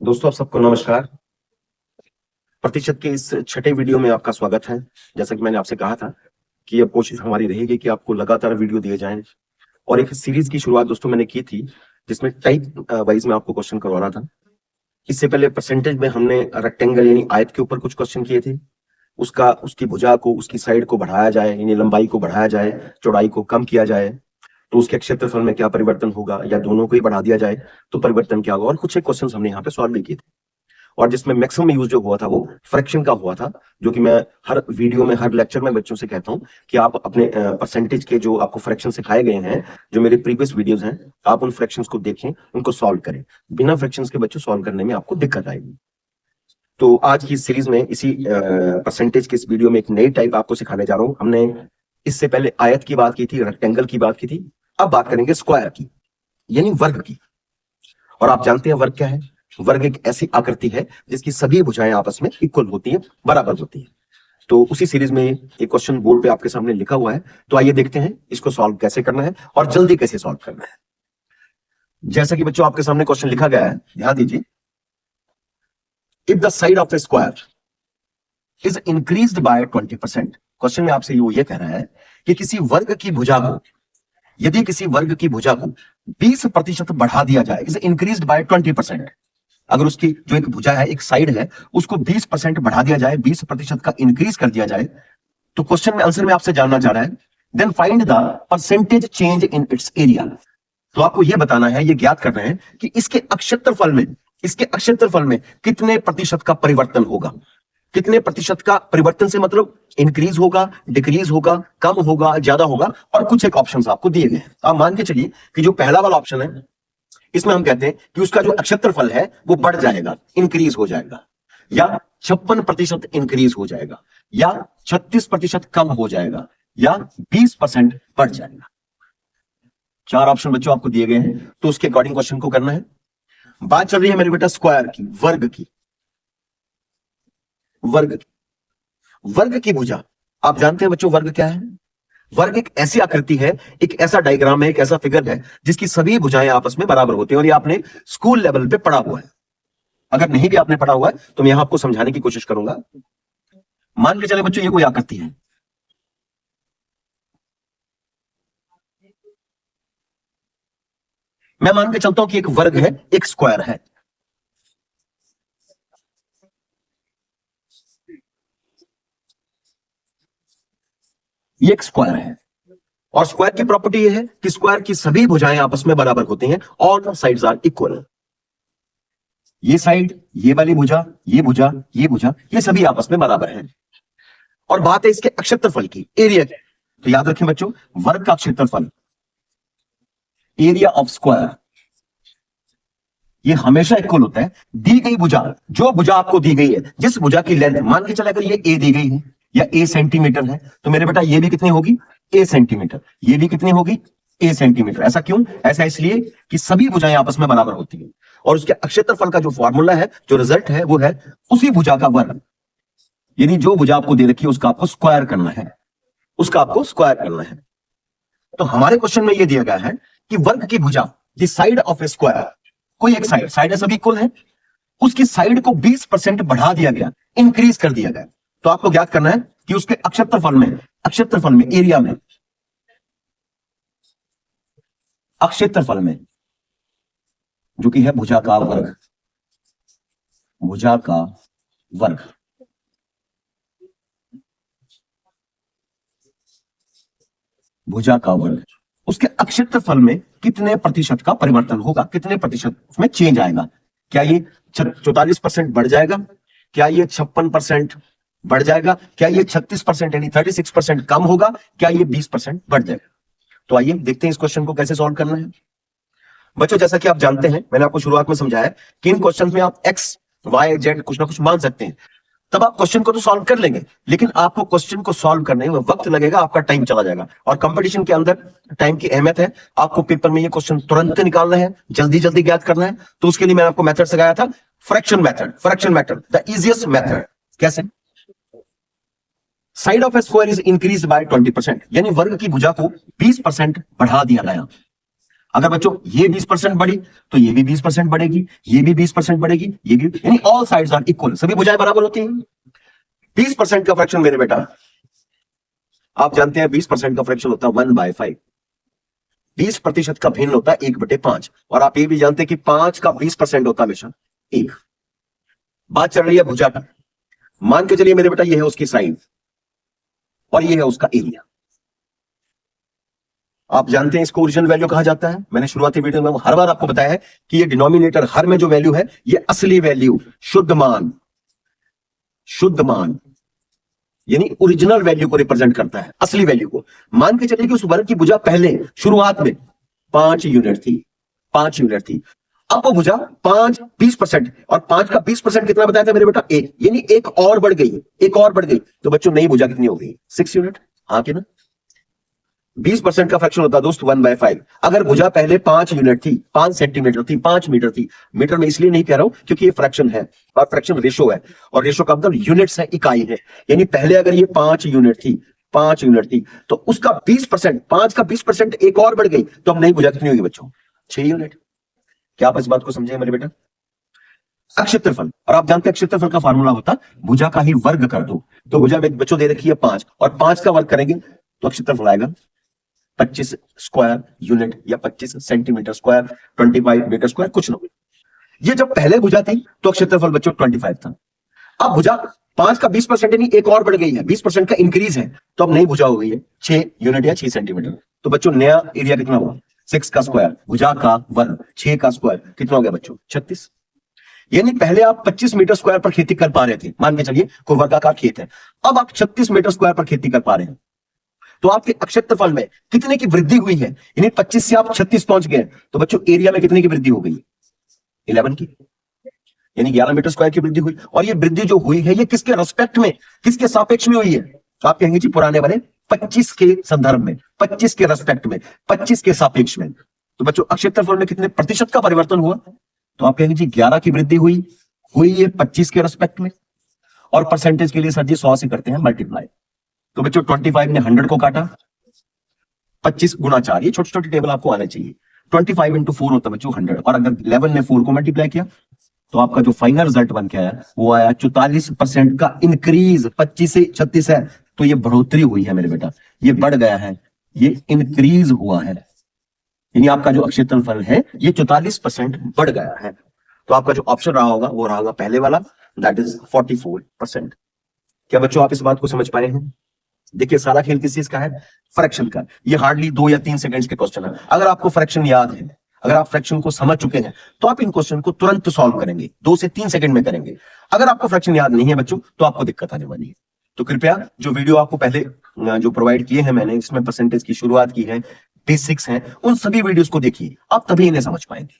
दोस्तों, आप सबको नमस्कार। प्रतिशत के इस छठे वीडियो में आपका स्वागत है। जैसा कि मैंने आपसे कहा था कि अब कोशिश हमारी रहेगी कि आपको लगातार वीडियो दिए जाएं और एक सीरीज की शुरुआत दोस्तों मैंने की थी जिसमें टाइप वाइज में आपको क्वेश्चन करवा रहा था। इससे पहले परसेंटेज में हमने रेक्टेंगल यानी आयत के ऊपर कुछ क्वेश्चन किए थे। उसकी भुजा को, उसकी साइड को बढ़ाया जाए यानी लंबाई को बढ़ाया जाए, चौड़ाई को कम किया जाए तो उसके क्षेत्रफल में क्या परिवर्तन होगा, या दोनों को ही बढ़ा दिया जाए तो परिवर्तन क्या होगा, और कुछ एक क्वेश्चन हमने यहाँ पे सॉल्व भी किए थे। और जिसमें मैक्सिमम यूज जो हुआ था वो फ्रैक्शन का हुआ था, जो कि मैं हर वीडियो में, हर लेक्चर में बच्चों से कहता हूं कि आप अपने परसेंटेज के जो आपको फ्रैक्शन सिखाए गए हैं, जो मेरे प्रीवियस वीडियोस हैं, आप उन फ्रैक्शंस को देखें, उनको सॉल्व करें। बिना फ्रैक्शंस के बच्चों सॉल्व करने में आपको दिक्कत आएगी। तो आज की सीरीज में इसी परसेंटेज के इस वीडियो में एक नई टाइप आपको सिखाने जा रहा हूं। हमने इससे पहले आयत की बात की थी, रेक्टेंगल की बात की थी, अब बात करेंगे स्क्वायर की यानी वर्ग की। और आप जानते हैं वर्ग क्या है? वर्ग एक ऐसी आकृति है जिसकी सभी भुजाएं आपस में इक्वल होती हैं, बराबर होती हैं। तो उसी सीरीज में एक क्वेश्चन बोर्ड पे आपके सामने लिखा हुआ है, तो आइए देखते हैं इसको सॉल्व कैसे करना है और जल्दी कैसे सॉल्व करना है। जैसा कि बच्चों आपके सामने क्वेश्चन लिखा गया है, ध्यान दीजिए। If the side of a square is increased by 20%, question में आपसे ये कह रहा है कि किसी वर्ग की भुजा को, यदि किसी वर्ग की भुजा को 20% बढ़ा दिया जाए, इज इंक्रीज्ड बाय 20%, अगर उसकी जो एक भुजा है, एक साइड है, उसको 20% बढ़ा दिया जाए, 20% का इंक्रीज कर दिया जाए, तो क्वेश्चन में आंसर में आपसे जानना चाह रहा है then find the percentage change in its area. तो आपको यह बताना है, यह ज्ञात करना है कि इसके अक्षेत्रफल में कितने प्रतिशत का परिवर्तन होगा। कितने प्रतिशत का परिवर्तन से मतलब इंक्रीज होगा, डिक्रीज होगा, कम होगा, ज्यादा होगा, और कुछ एक ऑप्शंस आपको दिए गए हैं। आप मान के चलिए कि जो पहला वाला ऑप्शन है, इसमें हम कहते हैं कि उसका जो क्षेत्रफल है वो बढ़ जाएगा, इंक्रीज हो जाएगा, या 56% इंक्रीज हो जाएगा, या 36% कम हो जाएगा, या 20% बढ़ जाएगा। चार ऑप्शन बच्चों आपको दिए गए हैं, तो उसके अकॉर्डिंग क्वेश्चन को करना है। बात चल रही है मेरे बेटा स्क्वायर की, वर्ग की। वर्ग की भुजा, आप जानते हैं बच्चों वर्ग क्या है? वर्ग एक ऐसी आकृति है, एक ऐसा डायग्राम है, एक ऐसा फिगर है जिसकी सभी भुजाएं आपस में बराबर होती हैं। और ये आपने स्कूल लेवल पे पढ़ा हुआ है। अगर नहीं भी आपने पढ़ा हुआ है तो मैं यहां आपको समझाने की कोशिश करूंगा। मान के चले बच्चों ये कोई आकृति है, मैं मान के चलता हूं कि एक वर्ग है, एक स्क्वायर है। ये एक स्क्वायर है, और स्क्वायर की प्रॉपर्टी ये है कि स्क्वायर की सभी भुजाएं आपस में बराबर होती हैं, ऑल साइड्स आर इक्वल। ये साइड, ये वाली भुजा, ये भुजा, ये भुजा, ये सभी आपस में बराबर हैं। और बात है इसके क्षेत्रफल की, एरिया की। तो याद रखें बच्चों, वर्ग का क्षेत्रफल, एरिया ऑफ स्क्वायर, ये हमेशा इक्वल होता है दी गई भुजा, जो भुजा आपको दी गई है, जिस भुजा की लेंथ, मान के चले अगर ये ए दी गई है या ए सेंटीमीटर है, तो मेरे बेटा ये भी कितनी होगी? ए सेंटीमीटर। ये भी कितनी होगी? ए सेंटीमीटर। ऐसा क्यों? ऐसा इसलिए कि सभी भुजाएं आपस में बराबर होती हैं, और उसके क्षेत्रफल का जो फॉर्मूला है, जो रिजल्ट है, वो है उसी भुजा का वर्ग। यानी जो भुजा आपको दे रखी है उसका आपको स्क्वायर करना है, उसका आपको स्क्वायर करना है। तो हमारे क्वेश्चन में यह दिया गया है कि वर्ग की भुजा, the side of a square, कोई एक साइड, साइड सभी इक्वल है, उसकी साइड को 20% बढ़ा दिया गया, इंक्रीज कर दिया गया। तो आपको ज्ञात करना है कि उसके क्षेत्रफल में, एरिया में, क्षेत्रफल में, जो कि है भुजा का वर्ग, भुजा का वर्ग, भुजा का वर्ग, उसके क्षेत्रफल में कितने प्रतिशत का परिवर्तन होगा, कितने प्रतिशत उसमें चेंज आएगा। क्या ये 44% बढ़ जाएगा? क्या ये 56% बढ़ जाएगा? क्या ये 36% यानी 36% कम होगा? क्या ये 20% बढ़ जाएगा? तो आइए देखते हैं इस क्वेश्चन को कैसे सॉल्व करना है। बच्चों, जैसा कि आप जानते हैं, मैंने आपको शुरुआत में समझाया कि इन क्वेश्चन में आप एक्स, वाई, जेड कुछ ना कुछ मान सकते हैं, तब आप क्वेश्चन को तो सॉल्व कर लेंगे, लेकिन आपको क्वेश्चन को सॉल्व करने में वक्त लगेगा, आपका टाइम चला जाएगा। और कंपटीशन के अंदर टाइम की अहमियत है। आपको पेपर में ये क्वेश्चन तुरंत निकालना है, जल्दी जल्दी ज्ञात करना है। तो उसके लिए मैंने आपको मेथड सिखाया था, fraction method, the easiest method. कैसे? Side of a square is increase by 20%, यानी वर्ग की भुजा को 20% बढ़ा दिया गया। अगर बच्चों ये 20% बढ़ी तो ये भी 20% बढ़ेगी, ये भी 20% बढ़ेगी, ये भी, यानी ऑल साइड्स आर इक्वल, सभी भुजाएं बराबर होती हैं। 20% का फ्रैक्शन मेरे बेटा, आप जानते हैं 20% का फ्रैक्शन होता है 1/5। 20% का भिन्न होता है 1/5, और आप ये भी जानते हैं कि 5 का 20% होता है हमेशा 1। बात चल रही है भुजा का। मान के चलिए मेरे बेटा ये है उसकी साइड और ये है उसका एरिया। आप जानते हैं इसको ओरिजिनल वैल्यू कहा जाता है। मैंने शुरुआती वीडियो में हर बार आपको बताया है कि ये डिनोमिनेटर हर में जो वैल्यू है ये असली वैल्यू, शुद्ध मान, शुद्ध मान यानी ओरिजिनल वैल्यू को रिप्रेजेंट करता है, असली वैल्यू को। मान के चलिए कि उस वर्ग की भुजा पहले शुरुआत में 5 यूनिट थी, 5 यूनिट थी। अब वो भुजा 5 20%, और 5 का 20% कितना बताया था मेरे बेटा? 1, यानी एक और बढ़ गई, एक और बढ़ गई। तो बच्चों नई भुजा कितनी हो गई? 6 यूनिट। हाँ कि ना? 20% का फ्रैक्शन होता है दोस्त 1/5। अगर भुजा पहले 5 यूनिट थी, 5 सेंटीमीटर थी, 5 मीटर थी, मीटर में इसलिए नहीं कह रहा हूं क्योंकि ये फ्रैक्शन है और फ्रैक्शन रेशो है, और रेशो का मतलब यूनिट्स है, इकाई है। यानी पहले अगर ये 5 यूनिट थी, 5 यूनिट थी, तो उसका 20%, 5 का 20% एक और बढ़ गई, तो अब नई भुजा कितनी होगी बच्चों? 6 यूनिट। क्या आप इस बात को समझे मेरे बेटा? अक्षेत्रफल, और आप जानते हैं अक्षेत्रफल का फार्मूला होता भुजा का ही वर्ग कर दो। तो भुजा में बच्चों दे रखी है 5, और 5 का वर्ग करेंगे तो अक्षेत्रफल आएगा 25 स्क्वायर यूनिट या 25 सेंटीमीटर स्क्वायर, 25 मीटर स्क्वायर, कुछ ना। ये जब पहले भुजा थी तो क्षेत्रफल बच्चों 25 था। अब भुजा 5 का 20% यानी एक और बढ़ गई है, 20% का इंक्रीज है, तो अब नई भुजा हो गई है 6 यूनिट या 6 सेंटीमीटर। तो बच्चों नया एरिया कितना हुआ? 6 का स्क्वायर, भुजा का वर्ग 6 का स्क्वायर, कितना हो गया बच्चों? 36। यानी पहले आप 25 मीटर स्क्वायर पर खेती कर पा रहे थे, मान के चलिए कोई वर्गाकार खेत है, अब आप 36 मीटर स्क्वायर पर खेती कर पा रहे हैं। तो आपके क्षेत्रफल में कितने की वृद्धि हुई है? यानी 25 से आप 36 पहुंच गए, तो बच्चों एरिया में कितने की वृद्धि हो गई? 11 की, यानी 11 मीटर स्क्वायर की वृद्धि हुई। और ये वृद्धि जो हुई है ये किसके रेस्पेक्ट में, किसके सापेक्ष में हुई है? तो आप कहेंगे जी पुराने वाले 25 के संदर्भ में, 25 के रेस्पेक्ट में, 25 के सापेक्ष में। तो बच्चों क्षेत्रफल में कितने प्रतिशत का परिवर्तन हुआ? तो आप कहेंगे जी 11 की वृद्धि हुई, हुई है 25 के रेस्पेक्ट में। और परसेंटेज के लिए सर जी 100 से करते हैं मल्टीप्लाई। तो बच्चों 25 ने 100 को काटा, 25 गुना 4, ये छोटी छोटी टेबल आपको आना चाहिए। 25 इंटू 4 होता है बच्चों 100, और अगर 11 ने 4 को मल्टीप्लाई किया तो आपका जो फाइनल रिजल्ट बन के आया वो आया 44% का इंक्रीज। 25 से 36 है तो ये बढ़ोतरी हुई है मेरे बेटा, ये बढ़ गया है, ये इंक्रीज हुआ है, यानी आपका जो क्षेत्रफल है ये 44% बढ़ गया है। तो आपका जो ऑप्शन रहा होगा वो रहा होगा पहले वाला, दैट इज 44%। क्या बच्चों आप इस बात को समझ पाए हैं? देखिए सारा खेल किस चीज का है? फ्रैक्शन का। ये हार्डली 2 या 3 सेकंड्स के क्वेश्चन है। अगर आपको फ्रैक्शन याद है, अगर आप फ्रैक्शन को समझ चुके हैं, तो आप इन क्वेश्चन को तुरंत सॉल्व करेंगे, 2 से 3 सेकंड में करेंगे। अगर आपको फ्रैक्शन याद नहीं है बच्चों तो आपको दिक्कत आने वाली है। तो कृपया जो वीडियो आपको पहले जो प्रोवाइड किए हैं मैंने, इसमें परसेंटेज की शुरुआत की है, बेसिक्स हैं, उन सभी वीडियोस को देखिए, आप तभी इन्हें समझ पाएंगे।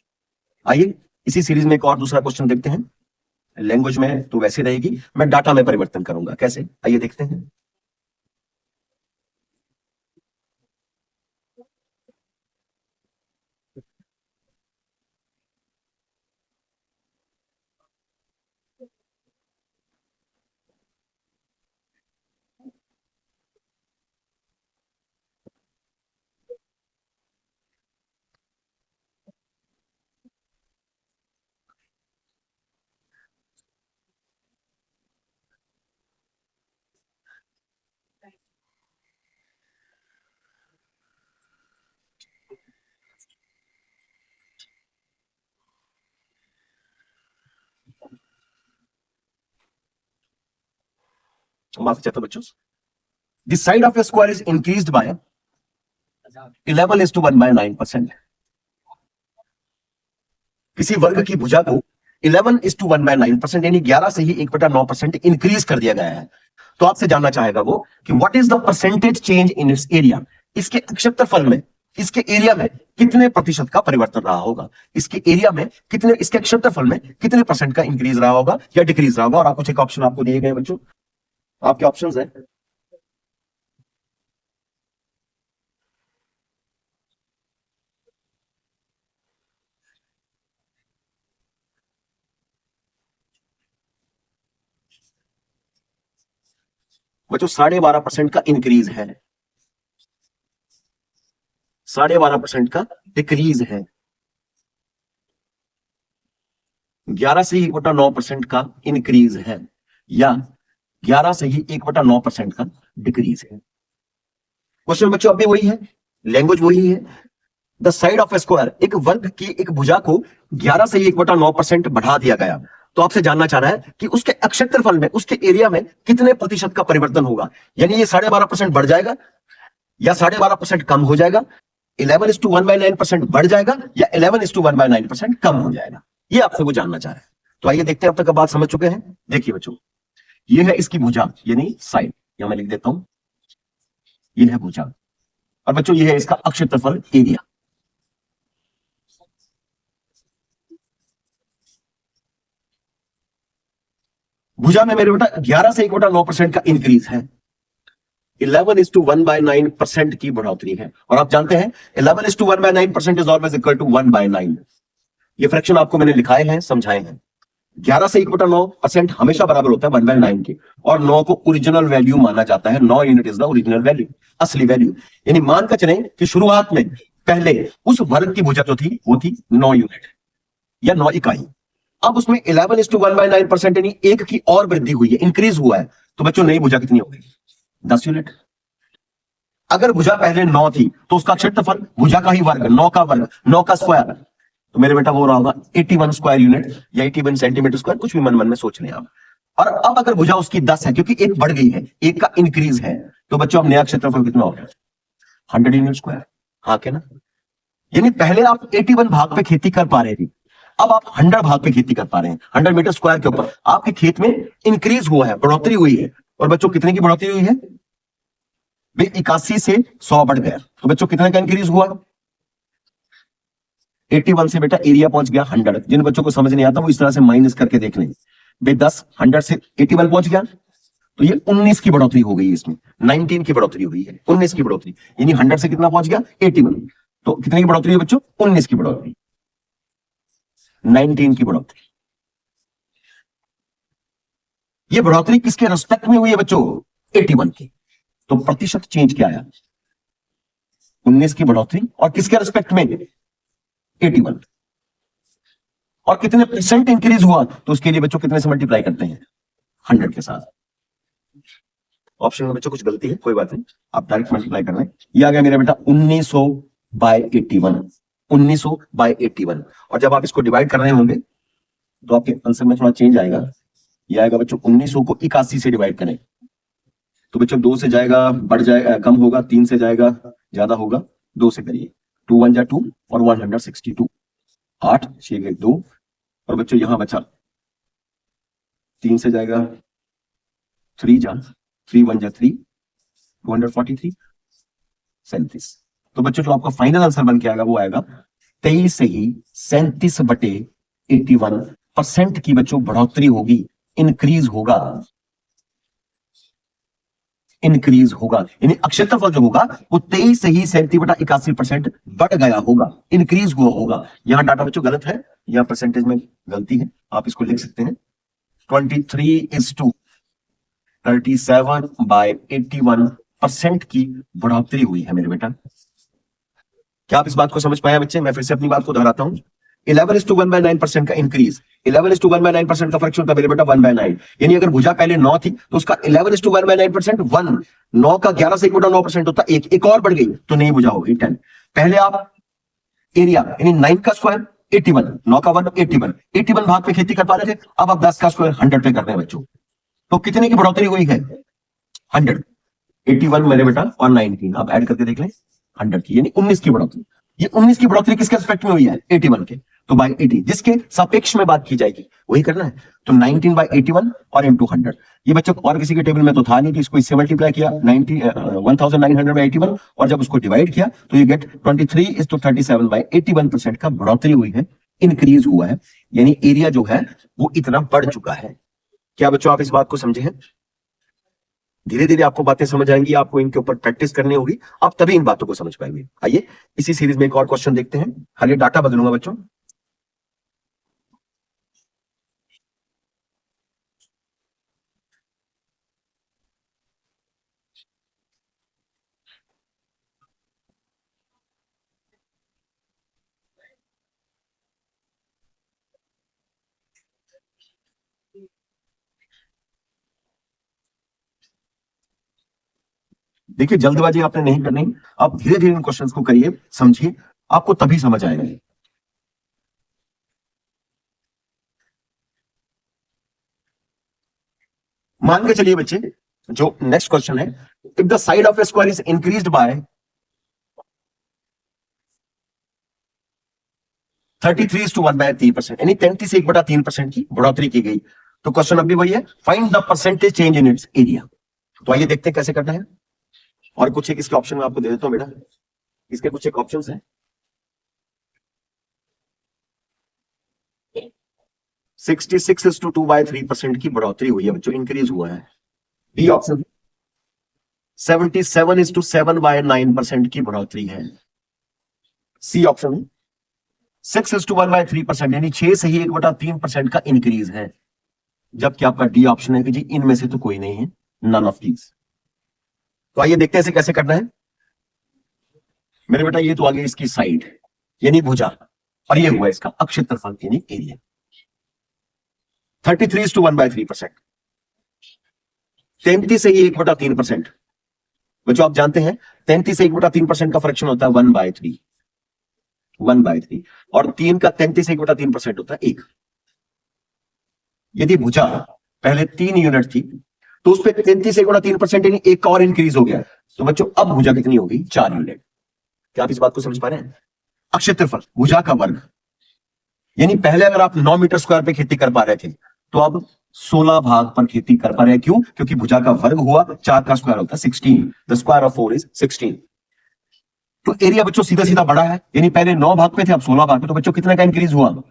आइए इसी सीरीज में एक और दूसरा क्वेश्चन देखते हैं। लैंग्वेज में तो वैसे रहेगी, मैं डाटा में परिवर्तन करूंगा। कैसे? आइए देखते हैं। माफ चाहता बच्चों, the side of a square is increased by 11:1/9%। किसी वर्ग की भुजा को 11:1/9%, यानी 11 से ही 1/9% इंक्रीज कर दिया गया है। तो आपसे जानना चाहेगा वो कि what is the percentage change in its area, इसके क्षेत्रफल में, इसके एरिया में कितने प्रतिशत का परिवर्तन रहा होगा, इसके एरिया में कितने, इसके क्षेत्रफल में कितने परसेंट का इंक्रीज रहा होगा या डिक्रीज रहा होगा। और आपको कुछ एक ऑप्शन आपको दिए गए बच्चों, आपके ऑप्शंस है। बच्चों 12.5% का इंक्रीज है, 12.5% का डिक्रीज है, 11 से ही 1/9% का इंक्रीज है, या 11 से ही 1/9% का डिक्रीज है। क्वेश्चन बच्चों अब भी वही है, लैंग्वेज वही है। द साइड ऑफ स्क्वायर, एक वर्ग की एक भुजा को 11 से 1/9% बढ़ा दिया गया। तो आपसे जानना चाह रहा है कि उसके क्षेत्रफल में, उसके एरिया में कितने प्रतिशत का परिवर्तन होगा, यानी ये 12.5% बढ़ जाएगा या 12.5% कम हो जाएगा, 11:1/9% बढ़ जाएगा या 11:1/9% कम हो जाएगा, ये आपसे वो जानना चाह रहा है। तो आइए देखते हैं, अब तक आप बात समझ चुके हैं। देखिए बच्चों, ये है इसकी भुजा यानी साइड, यहां मैं लिख देता हूं, ये है भुजा, और बच्चों ये है इसका क्षेत्रफल एरिया। भुजा में मेरे बेटा 11 से 1/9% का इंक्रीज है, 11:1/9% की बढ़ोतरी है, और आप जानते हैं 11:1/9% इज ऑलवेज इक्वल टू 1/9। ये फ्रैक्शन आपको मैंने लिखाए हैं, समझाए हैं। 11 से 1/9% हमेशा बराबर होता है 1/9 के, और 9 को ओरिजिनल वैल्यू माना जाता है। 9 unit is the original value, असली वैल्यू। यानी मान कर चलें कि शुरुआत में पहले उस वर्ग की भुजा जो थी वो थी 9 यूनिट या 9 इकाई। अब उसमें 11:1/9% यानी एक की और वृद्धि हुई है, इंक्रीज हुआ है। तो बच्चों नई भुजा कितनी हो गई? 10 यूनिट। अगर भुजा पहले 9 थी तो उसका क्षेत्रफल भुजा का ही वर्ग, 9 का वर्ग, 9 का स्क्वायर, तो मेरे बेटा वो रहा होगा 81 स्क्वायर यूनिट या 81 सेंटीमीटर स्क्वायर, कुछ भी मन मन में सोच लें आप। और अब अगर भुजा उसकी 10 है, क्योंकि एक बढ़ गई है, एक का इंक्रीज है, तो बच्चों अब नया क्षेत्रफल कितना हो गया? 100 यूनिट स्क्वायर। हाँ क्या ना? यानी पहले आप 81 भाग पे खेती कर पा रहे थे, अब आप 100 भाग पे खेती कर पा रहे हैं, 100 मीटर स्क्वायर के ऊपर। आपके खेत में इंक्रीज हुआ है, बढ़ोतरी हुई है। और बच्चों कितने की बढ़ोतरी हुई है? भाई 81 से 100 बढ़ गया, तो बच्चों कितने का इंक्रीज हुआ? 81 से बेटा एरिया पहुंच गया 100। जिन बच्चों को समझ नहीं आता वो इस तरह से माइनस करके देख लें। भाई 10 100 से 81 पहुंच गया, तो ये 19 की बढ़ोतरी हो गई, इसमें 19 की बढ़ोतरी हुई है, 19 की बढ़ोतरी। यानी 100 से कितना पहुंच गया? 81। तो कितने की बढ़ोतरी है बच्चों? 19 की बढ़ोतरी, 19 की बढ़ोतरी। ये बढ़ोतरी किसके रेस्पेक्ट में हुई है बच्चों? 81 की। तो प्रतिशत चेंज क्या आया? 19 की बढ़ोतरी, और किसके रेस्पेक्ट में? 81। और कितने परसेंट इंक्रीज हुआ, तो उसके लिए बच्चों कितने से मल्टीप्लाई करते हैं? 100 के साथ। ऑप्शन में बच्चों कुछ गलती है, कोई बात नहीं, आप डायरेक्ट मल्टीप्लाई कर रहे हैं। ये आ गया मेरा बेटा 1900/81, 1900/81। और जब आप इसको डिवाइड कर रहे होंगे तो आपके आंसर में थोड़ा चेंज आएगा। ये आएगा बच्चों 1900 को 81 से डिवाइड करें, तो बच्चों 2 से जाएगा बढ़ जाएगा, कम होगा, 3 से जाएगा ज्यादा होगा, 2 से करिए, 2 1 जा 2 और 162, 8 6 गए 2, और बच्चों यहां बचा 3 से जाएगा 3 जा 3 1 जा 3, 243, 37। तो बच्चों जो आपका फाइनल आंसर बन के आएगा वो आएगा 23 से ही 37/81% की बच्चों बढ़ोतरी होगी, इंक्रीज होगा, इंक्रीज होगा। यानी क्षेत्रफल जो होगा वो 23 से ही 37/81% बढ़ गया होगा, इंक्रीज हुआ होगा। यहां डाटा बच्चों गलत है, यहां परसेंटेज में गलती है, आप इसको लिख सकते हैं 23:37/81% की बढ़ोतरी हुई है मेरे बेटा। क्या आप इस बात को समझ पाए बच्चे? मैं फिर से अपनी बात को दोहराता हूं, 11:1/9% का इंक्रीज, 11:1/9% का फ्रैक्शन होता है मेरे बेटा 1/9। यानी अगर भुजा पहले 9 थी तो उसका 11:1/9% 1, 9 का 11 से 1/9% होता है, एक और बढ़ गई तो नई भुजा होगी 10। पहले आप एरिया यानी 9 का स्क्वायर 81, 9 का वर्ग 81, 81 भाग पे खेती कर पा रहे थे, अब आप 10 का स्क्वायर 100 पे कर रहे हैं बच्चों। तो कितने की बढ़ोतरी हुई है? 100। 81 मेरे बेटा और 19 आप ऐड करके देख लें, 100 की, यानी 19 की बढ़ोतरी। ये 19 की बढ़ोतरी किसके रिस्पेक्ट में हुई है? 81 के। तो बाय 80 जिसके सापेक्ष में बात की जाएगी वही करना है। तो 19/81 और इंटू 100। ये बच्चों और किसी के टेबल में तो था नहीं, तो इसको इससे मल्टीप्लाई किया 1900/81, और जब उसको डिवाइड किया तो ये गेट 23:37/81% का बढ़ोतरी हुई है, इंक्रीज हुआ है। यानी एरिया जो है वो इतना बढ़ चुका है। क्या बच्चों आप इस बात को समझे हैं? धीरे धीरे आपको बातें समझ आएंगी, आपको इनके ऊपर प्रैक्टिस करनी होगी, आप तभी इन बातों को समझ पाएंगे। आइए इसी सीरीज में एक और क्वेश्चन देखते हैं। खाली डाटा बदलूंगा बच्चों। देखिए जल्दबाजी आपने नहीं करनी, आप धीरे धीरे इन क्वेश्चंस को करिए, समझिए, आपको तभी समझ आएगा। मान के चलिए बच्चे, जो नेक्स्ट क्वेश्चन है, if the side of a square is increased by 33:1/3%, यानी 33 से 1/3% की बढ़ोतरी की गई। तो क्वेश्चन अभी वही है, find the percentage change in its area. तो आइए देखते हैं कैसे करना है। और कुछ एक इसके ऑप्शन में आपको दे देता हूं बेटा, इसके कुछ एक ऑप्शंस हैं। 66:2/3% की बढ़ोतरी हुई है बच्चों, इंक्रीज हुआ है। बी ऑप्शन 77:7/9% की बढ़ोतरी है। सी ऑप्शन 6:1/3%, यानी 6 से ही 1/3% का इंक्रीज है। जबकि आपका डी ऑप्शन है कि जी इनमें से तो कोई नहीं है, नन ऑफ दीज। तो आइए देखते हैं इसे कैसे करना है। मेरे बेटा ये तो आ गई इसकी साइड यानी भुजा, और ये हुआ इसका अक्षेत्रफल यानी एरिया। 33:1/3%, 33 से ही 1/3%। बच्चों आप जानते हैं 33 से 1/3% का फ्रैक्शन होता है 1/3, 1/3, और 3 का 33 से 1/3% होता है 1। यदि भुजा पहले 3 यूनिट थी तो उस पर 33 से 1/3% यानी 1 का और इंक्रीज हो गया। तो बच्चों अब भुजा कितनी होगी? 4 यूनिट। क्या आप इस बात को समझ पा रहे हैं? अक्षेत्रफल भुजा का वर्ग, यानी पहले अगर आप 9 मीटर स्क्वायर पे खेती कर पा रहे थे तो अब 16 भाग पर खेती कर पा रहे हैं। क्यों? क्योंकि भुजा का वर्ग हुआ, 4 का स्क्वायर होता है 16, द स्क्वायर ऑफ 4 इज 16। तो एरिया बच्चों सीधा सीधा बड़ा है, यानी पहले 9 भाग पे थे अब 16 भाग पे। तो बच्चों कितने का इंक्रीज हुआ?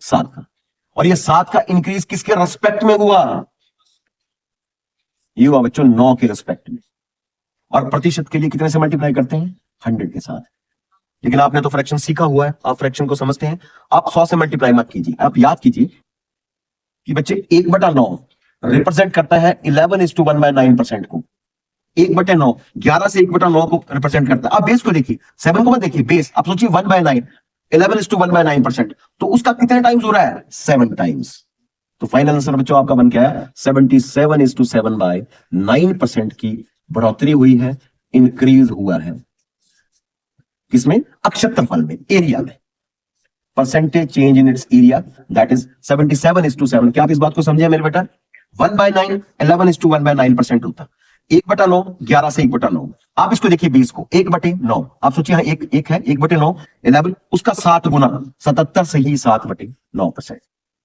7 का। और ये 7 का इंक्रीज किसके रेस्पेक्ट में हुआ? ये हुआ बच्चों 9 के रेस्पेक्ट में। और प्रतिशत के लिए कितने से मल्टीप्लाई करते हैं? 100 के साथ। लेकिन आपने तो फ्रैक्शन सीखा हुआ है, आप फ्रैक्शन को समझते हैं। आप 100 से मल्टीप्लाई मत कीजिए, आप याद कीजिए कि बच्चे 1/9 रिप्रेजेंट करता है 11:1/9% को। 1/9 11 से 1/9 को रिप्रेजेंट करता है। आप बेस को देखिए, 7 को मत देखिए, बेस आप सोचिए 1/9, 11:1/9%। तो उसका कितने टाइम्स हो रहा है? 7 टाइम्स। तो फाइनल आंसर बच्चों आपका बन के आया 77:7/9% की बढ़ोतरी हुई है, इंक्रीज हुआ है। किसमें? अक्षेत्रफल में, एरिया में। Percentage change in its area that is 77:7। क्या आप इस बात को समझे मेरे बेटा? 1/9 11:1/9% होता, 1/9 11 से 1/9। आप इसको देखिए बेस को 1/9, आप सोचिए हाँ एक है 1/9 11, उसका 7 गुना 77 से ही 7/9%।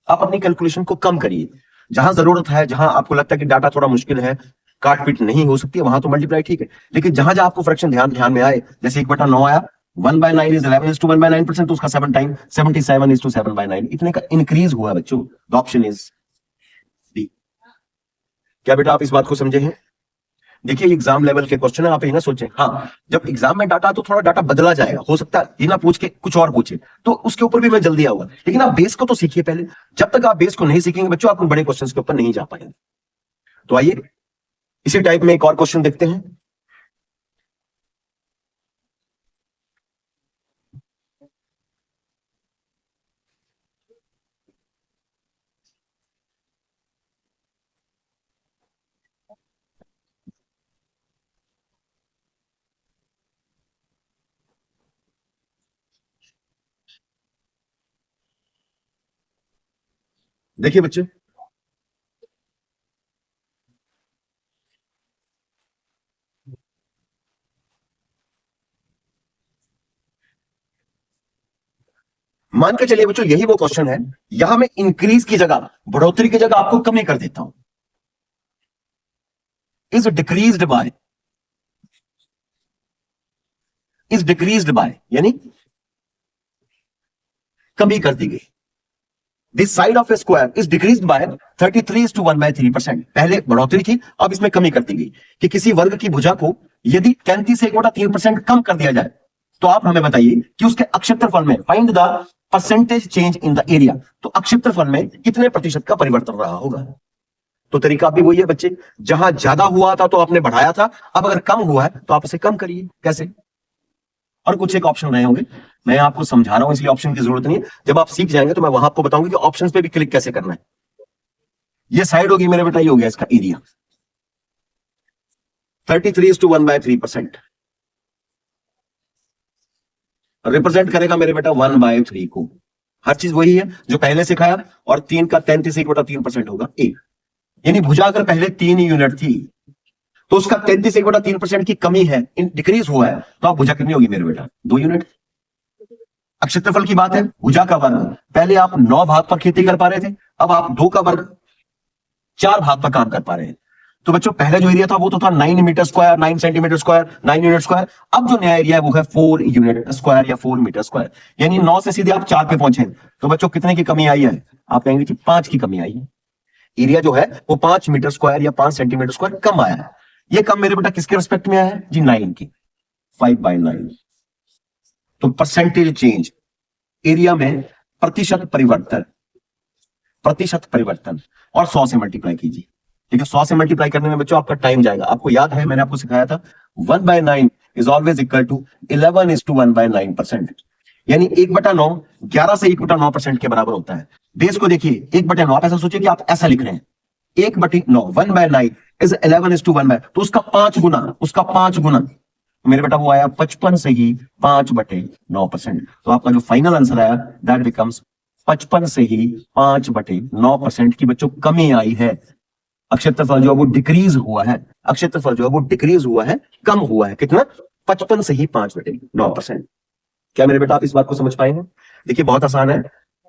आप अपनी कैलकुलेशन को कम करिए, जहां जरूरत है, जहां आपको लगता है कि डाटा थोड़ा मुश्किल है, काट पीट नहीं हो सकती है, वहां तो मल्टीप्लाई ठीक है। लेकिन जहां जहां आपको फ्रैक्शन ध्यान में आए, जैसे 1/9 आया, 1/9 इज 11:1/9%, तो उसका 7 टाइम 77:7/9, इतने का इंक्रीज हुआ बच्चों। The option is D. क्या बेटा आप इस बात को समझे हैं? देखिए एग्जाम लेवल के क्वेश्चन है, आप ये ना सोचें हाँ जब एग्जाम में डाटा तो थोड़ा डाटा बदला जाएगा, हो सकता है ये ना पूछ के कुछ और पूछे, तो उसके ऊपर भी मैं जल्दी आऊंगा। लेकिन आप बेस को तो सीखिए पहले। जब तक आप बेस को नहीं सीखेंगे बच्चों, आप उन बड़े क्वेश्चंस के ऊपर नहीं जा पाएंगे। तो आइए इसी टाइप में एक और क्वेश्चन देखते हैं। देखिए बच्चे, मान के चलिए बच्चों यही वो क्वेश्चन है, यहां मैं इंक्रीज की जगह, बढ़ोतरी की जगह आपको कमी कर देता हूं। Is decreased bye, is decreased bye यानी कमी कर दी गई। This side of a square is decreased bye 33:1/3%। पहले बढ़ोतरी थी, अब इसमें कमी कर दी गई कि किसी वर्ग की भुजा को यदि 33 से 1/3% कम कर दिया जाए, तो आप हमें बताइए कि उसके अक्षेत्रफल में, find the percentage change in the area, तो अक्षेत्रफल में कितने प्रतिशत का परिवर्तन रहा होगा। तो तरीका भी वही है बच्चे, जहां ज्यादा हुआ था तो आपने बढ़ाया था, अब अगर कम हुआ है तो आप उसे कम करिए। कैसे? और कुछ एक ऑप्शन रहे होंगे, मैं आपको समझा रहा हूं इसलिए ऑप्शन की जरूरत नहीं है। जब आप सीख जाएंगे तो मैं वहां आपको बताऊंगा कि ऑप्शंस पे भी क्लिक कैसे करना है। ये साइड होगी मेरे बेटा, ये हो गया इसका एरिया। 33:1/3%। रिप्रेजेंट करेगा मेरे बेटा 1/3 को। हर चीज वही है जो पहले सिखाया, और 3 का 33/1/3% होगा ए। यानी भुजा अगर पहले 3 यूनिट थी तो उसका 33/3% की कमी है, डिक्रीज हुआ है, तो आप भुजा कितनी होगी मेरे बेटा? 2 यूनिट। क्षेत्रफल की बात है, भुजा का वर्ग, पहले आप 9 भाग पर खेती कर पा रहे थे, अब आप 2 का वर्ग 4 भाग पर काम कर पा रहे हैं। तो बच्चों पहले जो एरिया था वो तो था 9 metre square, 9 centimetre square, 9 unit square. अब जो नया एरिया है वो है 4 यूनिट स्क्वायर या 4 मीटर स्क्वायर। यानी 9 से सीधे आप 4 पे पहुंचे। तो बच्चों कितने की कमी आई है? आप कहेंगे कि 5 की कमी आई है। एरिया जो है वो 5 मीटर स्क्वायर या 5 सेंटीमीटर स्क्वायर कम आया है। ये कम मेरे बेटा किसके रिस्पेक्ट में आया है जी? 9 की, 5/9। तो परसेंटेज चेंज, एरिया में प्रतिशत परिवर्तन, प्रतिशत परिवर्तन, और 100 से मल्टीप्लाई कीजिए। ठीक है, 100 से मल्टीप्लाई करने में बच्चों आपका टाइम जाएगा। आपको याद है मैंने आपको सिखाया था 1/9 इज ऑलवेज इक्वल टू 11:1/9%। यानी 1/9 11 से 1/9% के बराबर होता है। बेस को देखिए 1/9, आप ऐसा सोचिए कि आप ऐसा लिख रहे हैं 1/9, 1/9 इज 11:1, तो उसका 5 गुना, उसका 5 गुना मेरे बेटा वो आया 55 से ही 5/9%। तो आपका जो फाइनल आंसर आया दैट बिकम्स 55 से ही 5/9% की बच्चों कमी आई है। क्षेत्रफल जो है वो डिक्रीज हुआ है, क्षेत्रफल जो है वो डिक्रीज हुआ है, कम हुआ है। कितना? 55 से ही 5/9%। क्या मेरे बेटा आप इस बात को समझ पाए हैं? देखिए बहुत आसान है।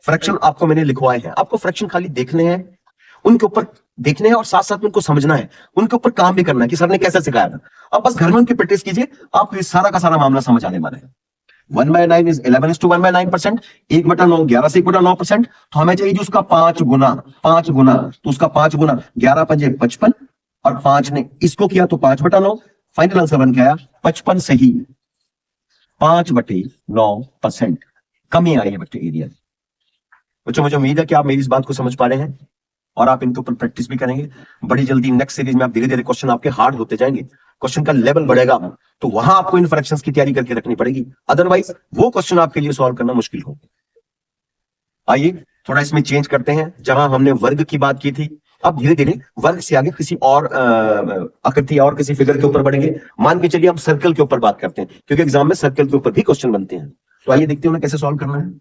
फ्रैक्शन आपको मैंने लिखवाए हैं, आपको फ्रैक्शन खाली देखने हैं, उनके ऊपर देखने हैं और साथ साथ में उनको समझना है, उनके ऊपर काम भी करना है कि सर ने कैसे सिखाया था। अब बस घर में उनकी प्रैक्टिस कीजिए, आपको इस सारा का सारा मामला समझ आने वाला है। 1/9 इज 11:1/9%, 1/9 11 से 1/9%। तो हमें चाहिए उसका 5 गुना, 5 गुना, तो उसका 5 गुना 11 पंजे 55, और 5 ने इसको किया तो 5/9। फाइनल आंसर बन के आया 55 से ही 5/9% कमी आई है बच्चे एरिया। बच्चों मुझे उम्मीद है कि आप मेरी इस बात को समझ पा रहे हैं और आप इनके ऊपर प्रैक्टिस भी करेंगे। बड़ी जल्दी नेक्स्ट सीरीज में आप धीरे धीरे क्वेश्चन आपके हार्ड होते जाएंगे, क्वेश्चन का लेवल बढ़ेगा, तो वहां आपको इन फ्रैक्शंस की तैयारी करके रखनी पड़ेगी, अदरवाइज वो क्वेश्चन आपके लिए सॉल्व करना मुश्किल होगा। आइए थोड़ा इसमें चेंज करते हैं। जहां हमने वर्ग की बात की थी, अब धीरे धीरे वर्ग से आगे किसी और आकृति और किसी फिगर के ऊपर बढ़ेंगे। मान के चलिए हम सर्कल के ऊपर बात करते हैं, क्योंकि एग्जाम में सर्कल के ऊपर भी क्वेश्चन बनते हैं। तो आइए देखते हैं उन्हें कैसे सॉल्व करना है।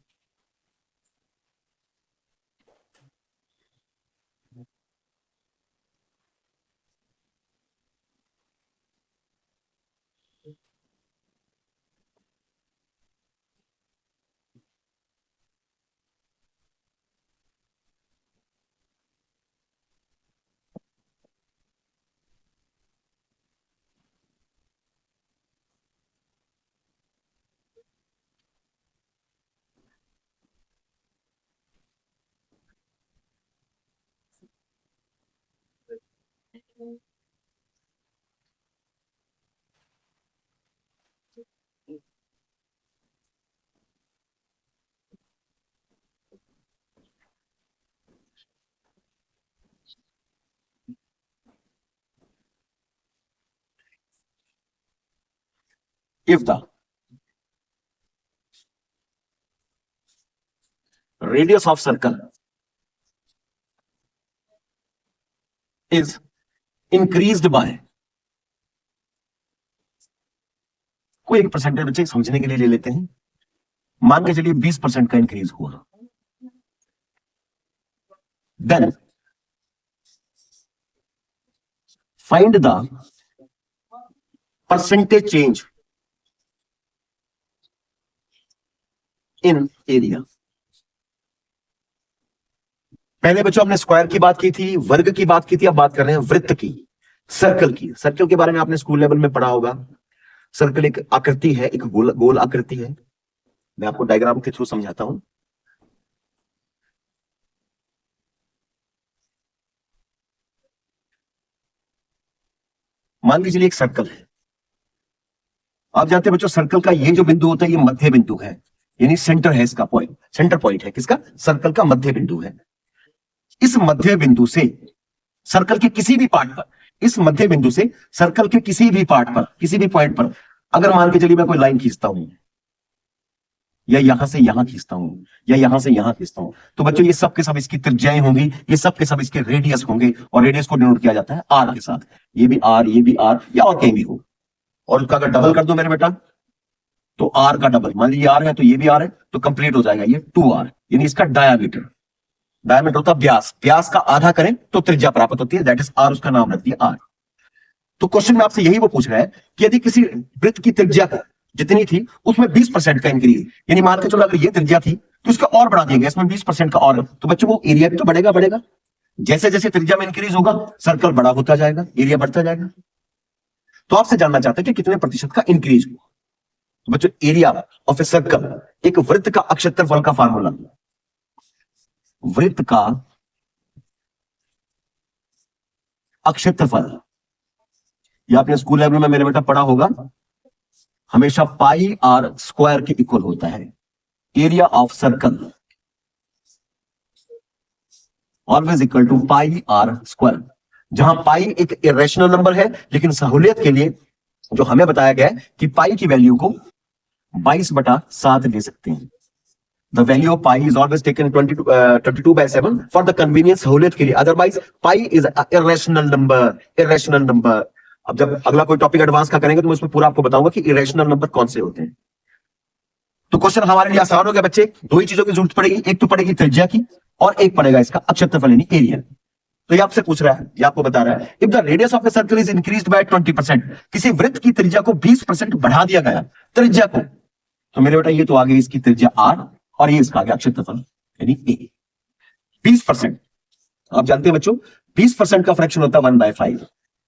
If the radius of circle is increased by, कोई एक परसेंटेज बच्चे समझने के लिए ले लेते हैं, मान के चलिए 20% का इंक्रीज हुआ, then find the percentage change in area. पहले बच्चों हमने स्क्वायर की बात की थी, वर्ग की बात की थी, अब बात कर रहे हैं वृत्त की, सर्कल की। सर्कल के बारे में आपने स्कूल लेवल में पढ़ा होगा। सर्कल एक आकृति है, एक गोल आकृति है। मैं आपको डायग्राम के थ्रू समझाता हूं। मान लीजिए एक सर्कल है, आप जानते हैं बच्चों सर्कल का ये जो बिंदु होता है ये मध्य बिंदु है, यानी सेंटर है इसका, पॉइंट, सेंटर पॉइंट है किसका? सर्कल का मध्य बिंदु है। इस मध्य बिंदु से सर्कल के किसी भी पार्ट पर, इस मध्य बिंदु से सर्कल के किसी भी पार्ट पर, किसी भी पॉइंट पर, अगर मान के चलिए मैं कोई लाइन खींचता हूं, या यहां से यहां खींचता हूं, या यहां से यहां खींचता हूं, तो बच्चों ये सब के सब इसकी त्रिज्याएं होंगी, ये सब के सब इसके रेडियस होंगे, और रेडियस को डिनोट किया जाता है आर के साथ। ये भी आर, ये भी आर, या और कहीं भी हो। और उसका अगर डबल कर दो मेरे बेटा, तो आर का डबल, मान लीजिए आर है तो ये भी आर है, तो कंप्लीट हो जाएगा ये 2r, यानी इसका डायामीटर। डायमीटर होता है व्यास, व्यास का आधा करें तो त्रिज्या प्राप्त होती है, दैट इज आर, उसका नाम रख दिया आर। तो क्वेश्चन में आपसे यही वो पूछ रहा है कि यदि किसी वृत्त की त्रिज्या जितनी थी उसमें 20% का इंक्रीज, यानी मान के चलो अगर ये त्रिज्या थी तो इसका और बढ़ा दिया गया, इसमें 20% का और, तो बच्चों वो एरिया भी तो बढ़ेगा बढ़ेगा। जैसे जैसे त्रिज्या में इंक्रीज होगा सर्कल बड़ा होता जाएगा, एरिया बढ़ता जाएगा। तो आपसे जानना चाहते हैं कि कितने प्रतिशत का इंक्रीज हुआ। तो बच्चों एरिया ऑफ ए सर्कल, एक वृत्त का अक्षेत्रफल का फार्मूला, वृत्त का अक्षेत्रफल, यह आपने स्कूल लेवल में मेरे बेटा पढ़ा होगा, हमेशा पाई आर स्क्वायर के इक्वल होता है। Area of circle always equal to pi r square, जहां पाई एक इरेशनल नंबर है, लेकिन सहूलियत के लिए जो हमें बताया गया है कि पाई की वैल्यू को 22/7 ले सकते हैं। The value of pi is always taken 22/7 for the convenience, सहूलियत के लिए, otherwise pi is irrational number, irrational number. अब जब अगला कोई टॉपिक एडवांस का करेंगे तो मैं उसमें पूरा आपको बताऊंगा कि इरेशनल नंबर कौन से होते हैं। तो क्वेश्चन हमारे लिए आसान हो गया बच्चे, दो ही चीजों की जरूरत पड़ेगी, एक तो पड़ेगी त्रिज्या की और एक पड़ेगा इसका अक्षेत्रफल यानी एरिया। तो ये आपसे पूछ रहा है, ये आपको बता रहा है, if the radius of a circle is increased by 20%, किसी वृत्त की त्रिज्या को 20% बढ़ा दिया गया, त्रिज्या को, तो मेरे बेटा ये तो आ गई इसकी त्रिज्या आर, और ये इसका आ गया अक्षेत्रफल यानी ए। 20%, आप जानते हैं बच्चों 20% का फ्रैक्शन होता है 1/5।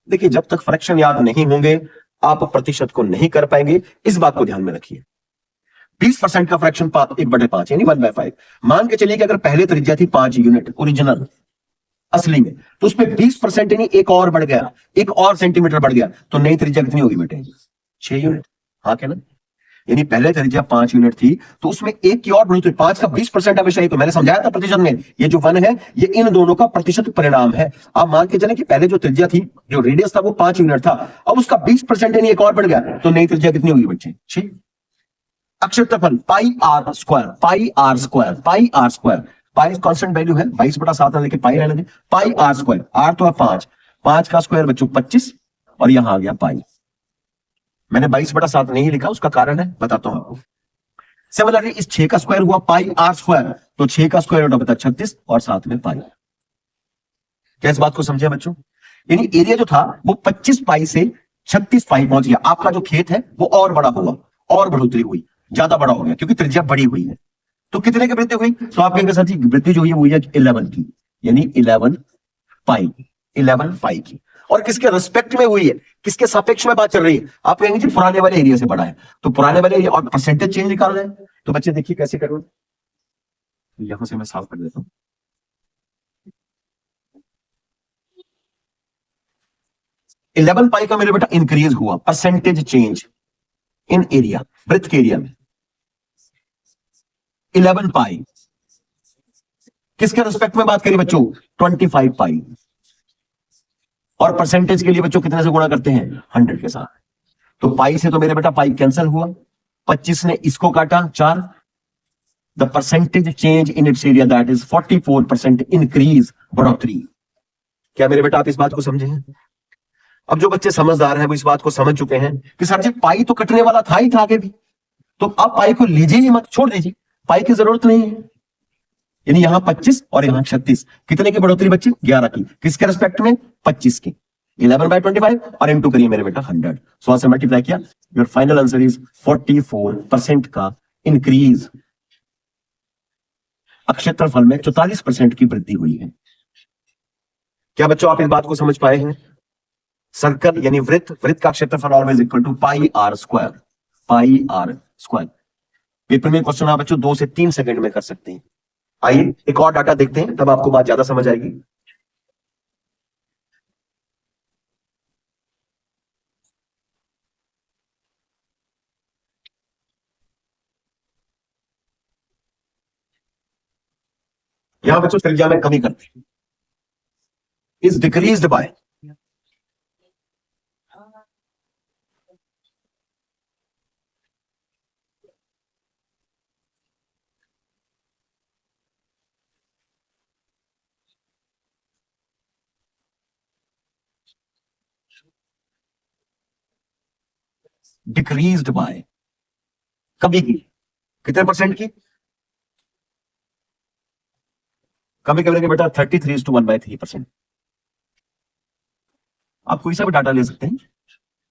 देखिए जब तक फ्रैक्शन याद नहीं होंगे आप प्रतिशत को नहीं कर पाएंगे, इस बात को ध्यान में रखिए। 20% का फ्रैक्शन 1/5 यानी 1/5। मान के चलिए कि अगर पहले त्रिज्या थी 5 यूनिट ओरिजिनल असली में, तो उसमें 20% यानी एक और बढ़ गया, एक और सेंटीमीटर बढ़ गया, तो नई त्रिज्या कितनी होगी बेटे? 6 यूनिट। हाँ क्या ना, यानी पहले त्रिज्या 5 यूनिट थी तो उसमें एक की और बढ़ोतरी, 5 का 20% हमेशा ही, तो मैंने समझाया था प्रतिशत में, ये जो 1 है ये इन दोनों का प्रतिशत परिणाम है। आप मान के चले कि पहले जो त्रिज्या थी, जो रेडियस था वो 5 यूनिट था, अब उसका 20% यानी एक और बढ़ गया, तो नई त्रिज्या कितनी होगी बच्चे? 6। अक्षेत्रफल pi r square, pi r square, pi r square, pi constant value है 22/7 है, लेकिन पाई रहने दें, पाई आर स्क्वायर, आर तो है 5, 5 का स्क्वायर बच्चों 25, और यहां आ गया पाई। मैंने 22/7 नहीं लिखा, उसका कारण है बताता हूं आपको। सिमिलरली इस 6 का स्क्वायर हुआ पाई आर स्क्वायर, तो 6 का स्क्वायर होता 36 और साथ में पाई। क्या इस बात को समझे बच्चों? यानी एरिया जो था वो 25 पाई से 36 पाई पहुंच गया। आपका जो खेत है वो और बड़ा हुआ, और बढ़ोतरी हुई, ज्यादा बड़ा हो गया क्योंकि त्रिज्या बड़ी हुई है। तो कितने की वृद्धि हुई? तो आप कहेंगे सर जी वृद्धि जो हुई है 11 की, यानी 11 पाई, 11 पाई की। और किसके रिस्पेक्ट में हुई है, किसके सापेक्ष में बात चल रही है? आप कहेंगे जी पुराने वाले एरिया से बड़ा है, तो पुराने वाले एरिया और परसेंटेज चेंज निकालना है। तो बच्चे देखिए कैसे करूं, यहां से मैं साफ कर देता हूं। 11 पाई का मेरे बेटा इंक्रीज हुआ, परसेंटेज चेंज इन एरिया, वृत्त के एरिया में 11 पाई। किसके रिस्पेक्ट में बात करी बच्चों? 25 पाई। और परसेंटेज के लिए बच्चों कितने से गुणा करते हैं? 100 के साथ। तो पाई से तो मेरे बेटा पाई कैंसिल हुआ, 25 ने इसको काटा 4, the percentage change in its area that is 44% increase, बढ़ोतरी। क्या मेरे बेटा आप इस बात को समझे हैं? अब जो बच्चे समझदार हैं वो इस बात को समझ चुके हैं कि सर जी पाई तो कटने वाला था ही था आगे भी, तो आप पाई को लीजिए ही मत, छोड़ दीजिए, पाई की जरूरत नहीं है। यानी यहां 25 और यहां 36, कितने की बढ़ोतरी बच्ची? 11 की। किसके रेस्पेक्ट में? 25 की। 11/25 और इनटू करिए मेरे बेटा 100, 100 से मल्टीप्लाई किया, योर फाइनल आंसर इज 44% का इंक्रीज। अक्षेत्रफल में 44% की वृद्धि हुई है। क्या बच्चों आप इस बात को समझ पाए हैं? सर्कल यानी वृत्त, वृत्त का क्षेत्रफल always equal to pi r square, pi r square. Paper में क्वेश्चन आप बच्चों 2 से 3 सेकंड में कर सकते हैं। आइए एक और डाटा देखते हैं, तब आपको बात ज्यादा समझ आएगी। यहां बच्चों त्रिज्या में कमी करते हैं, is decreased bye, decreased bye, कमी की, कितने परसेंट की? कमी करेंगे बेटा 33:1/3%। आप कोई सा भी डाटा ले सकते हैं,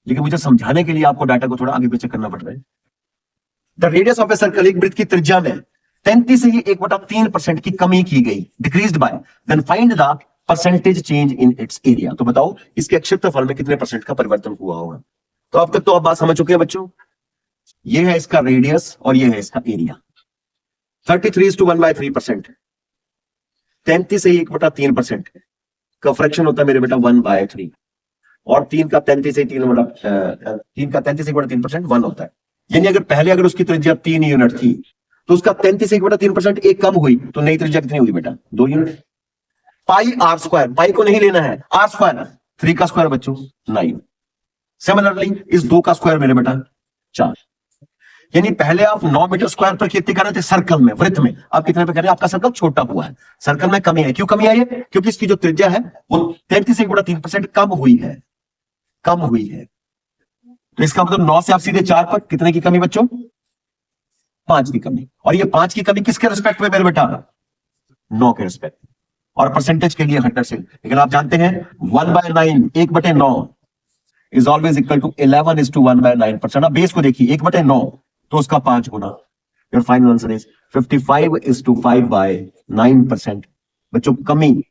लेकिन मुझे समझाने के लिए आपको डाटा को थोड़ा आगे पीछे करना पड़ रहा है। The radius of a circle, एक वृत्त की त्रिज्या में 33 से ही 1/3% की कमी की गई, decreased by, then find the percentage change in its area. तो बताओ इसके क्षेत्रफल में कितने परसेंट का परिवर्तन हुआ होगा। तो अब तक तो आप बात समझ चुके हैं बच्चों। ये है इसका रेडियस और ये है इसका एरिया। 33:1/3%, 33 से 1/3% का फ्रैक्शन होता है मेरे बेटा 1/3, और 3 का 33 से 1/3% 1 होता है। यानी अगर पहले अगर उसकी त्रिज्या 3 यूनिट थी, तो उसका 33 से 1/3% एक कम हुई, तो नई त्रिज्या कितनी हुई बेटा? 2 यूनिट। पाई आर स्क्वायर, पाई को नहीं लेना है, आर स्क्वायर 3 का स्क्वायर बच्चों 9। सिमिलरली इस 2 का स्क्वायर मेरे बेटा 4। यानी पहले आप 9 मीटर स्क्वायर पर खेती कर रहे थे सर्कल में, वृत्त में, आप कितने पे कर रहे हैं? आपका सर्कल छोटा हुआ है, सर्कल में कमी है। क्यों कमी आई है? क्योंकि इसकी जो त्रिज्या है वो 33 से 1/3% कम हुई है, कम हुई है। तो इसका मतलब 9 से आप सीधे 4 पर, कितने की कमी बच्चों? 5 की कमी। और ये 5 की कमी किसके रिस्पेक्ट में मेरे बेटा? 9 के रिस्पेक्ट। और परसेंटेज के लिए 100 से, लेकिन आप जानते हैं 1/9, 1/9 इज ऑलवेज इक्वल टू 11:1/9%। अब बेस को देखिए, 1/9 तो उसका 5 गुना। Your final answer is 55:5/9%। बच्चों कमी,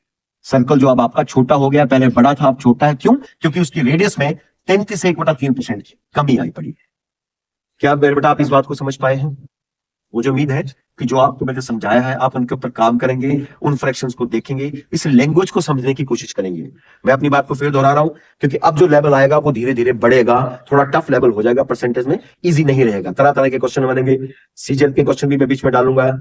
सर्कल जो अब आपका छोटा हो गया, पहले बड़ा था अब छोटा है। क्यों? क्योंकि उसकी रेडियस में 33 से 1/3% की कमी आई पड़ी। क्या मेरे बेटा आप इस बात को समझ पाए हैं? मुझे उम्मीद है कि जो आपको मैंने समझाया है आप उनके ऊपर काम करेंगे, उन फ्रैक्शंस को देखेंगे, इस लैंग्वेज को समझने की कोशिश करेंगे। मैं अपनी बात को फिर दोहरा रहा हूं, क्योंकि अब जो लेवल आएगा वो धीरे धीरे बढ़ेगा, थोड़ा टफ लेवल हो जाएगा, परसेंटेज में इजी नहीं रहेगा। तरह तरह के क्वेश्चन बनेंगे, सीजीएल के क्वेश्चन भी मैं बीच में डालूंगा,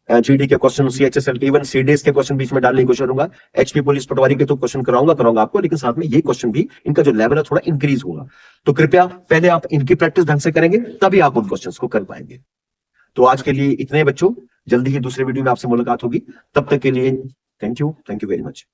जीडी के क्वेश्चन, सीएचएसएल के, इवन सीडीएस के क्वेश्चन बीच में डालने की कोशिश करूंगा। एचपी पुलिस पटवारी के तो क्वेश्चन कराऊंगा आपको, लेकिन साथ में ये क्वेश्चन भी, इनका जो लेवल है थोड़ा इंक्रीज होगा। तो कृपया पहले आप इनकी प्रैक्टिस ढंग से करेंगे, तभी आप उन क्वेश्चंस को कर पाएंगे। तो आज के लिए इतने बच्चों, जल्दी ही दूसरे वीडियो में आपसे मुलाकात होगी। तब तक के लिए थैंक यू वेरी मच।